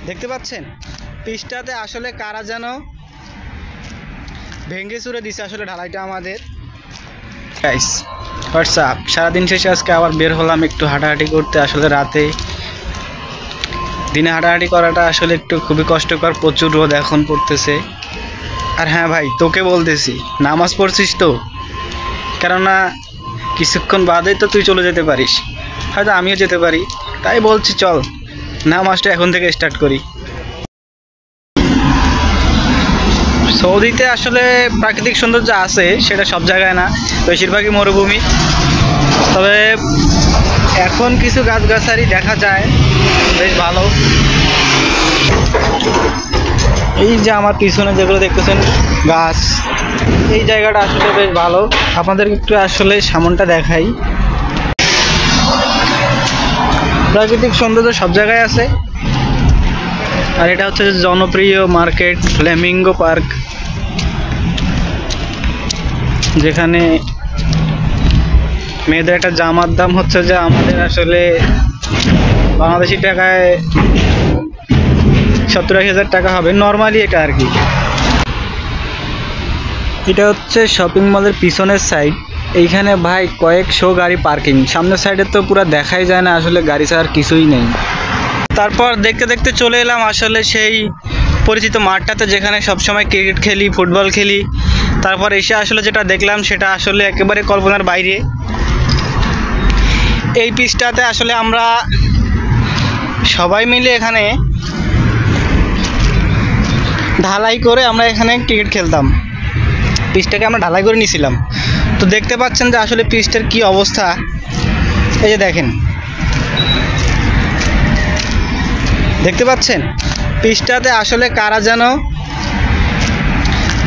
দেখতে পাচ্ছেন পিচটাতে আসলে কারা যেন ভেঙে চুরে দিছে আসলে ঢালাইটা আমাদের। গাইস হোয়াটসঅ্যাপ, সারাদিন শেষে আজকে আবার বের হলাম একটু হাঁটাহাঁটি করতে। আসলে রাতে দিনে হাঁটাহাঁটি করাটা আসলে একটু খুবই কষ্টকর, প্রচুর রোদ এখন পড়তেছে। আর হ্যাঁ ভাই, তোকে বলতেছি নামাজ পড়ছিস তো, কেননা কিছুক্ষণ বাদেই তো তুই চলে যেতে পারিস, হয়তো আমিও যেতে পারি, তাই বলছি চল নামাজটা এখন থেকে স্টার্ট করি। সৌদিতে আসলে প্রাকৃতিক সৌন্দর্য আছে, সেটা সব জায়গায় না, বেশিরভাগই মরুভূমি। তবে এখন কিছু গাছগাছালি দেখা যায়, বেশ ভালো। এই যে আমার পিছনে যেগুলো দেখতেছেন গাছ, এই জায়গাটা আসলে বেশ ভালো। আপনাদের একটু আসলে সামনটা দেখাই। প্রাকৃতিক সৌন্দর্য সব জায়গায় আছে। আর এটা হচ্ছে জনপ্রিয় মার্কেট ফ্লেমিঙ্গো পার্ক, যেখানে মেয়েদের একটা জামার দাম হচ্ছে যে আমাদের আসলে বাংলাদেশি টাকায় 70-80 টাকা হবে নর্মালি, এটা আর কি। এটা হচ্ছে শপিং মলের পিছনের সাইড। এইখানে ভাই কয়েকশো গাড়ি পার্কিং, সামনের সাইডে তো পুরো দেখাই যায় না, আসলে গাড়ি ছাড়া কিছুই নেই। তারপর দেখতে দেখতে চলে এলাম আসলে সেই পরিচিত মাঠটাতে, যেখানে সবসময় ক্রিকেট খেলি, ফুটবল খেলি। তারপর এসে আসলে যেটা দেখলাম সেটা আসলে একেবারে কল্পনার বাইরে। এই পিচটাতে আসলে আমরা সবাই মিলে এখানে ঢালাই করে আমরা এখানে ক্রিকেট খেলতাম। পিচটাকে আমরা ঢালাই করে নিয়েছিলাম। তো দেখতে পাচ্ছেন যে আসলে পিচটার কি অবস্থা। এই যে দেখেন, দেখতে পাচ্ছেন পিচটাতে আসলে কারা যেন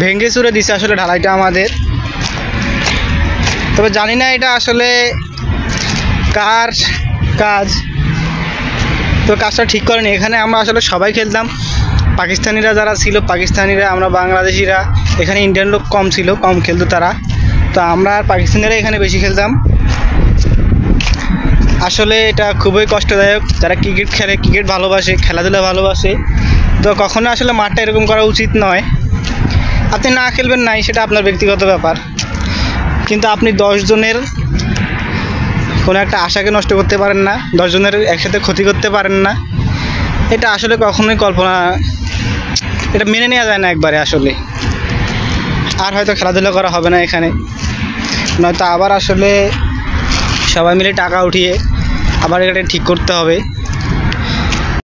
ভেঙে চুরে দিছে আসলে ঢালাইটা আমাদের। তবে জানি না এটা আসলে কার কাজ, তো কাজটা ঠিক করেনি। এখানে আমরা আসলে সবাই খেলতাম, পাকিস্তানিরা যারা ছিল পাকিস্তানিরা, আমরা বাংলাদেশিরা, এখানে ইন্ডিয়ান লোক কম ছিল, কম খেলতো তারা। তো আমরা আর পাকিস্তানিরা এখানে বেশি খেলতাম। আসলে এটা খুবই কষ্টদায়ক। যারা ক্রিকেট খেলে, ক্রিকেট ভালোবাসে, খেলাধুলা ভালোবাসে, তো কখনো আসলে মাঠটা এরকম করা উচিত নয়। আপনি না খেলবেন নাই, সেটা আপনার ব্যক্তিগত ব্যাপার, কিন্তু আপনি 10 জনের কোনো একটা আশাকে নষ্ট করতে পারেন না, 10 জনের একসাথে ক্ষতি করতে পারেন না। এটা আসলে কখনোই কল্পনা, এটা মেনে নেওয়া যায় না একবারে আসলে। আর হয়তো খেলাধুলা করা হবে না এখানে, নয়তো আবার আসলে সবাই মিলে টাকা উঠিয়ে আবার এটা ঠিক করতে হবে।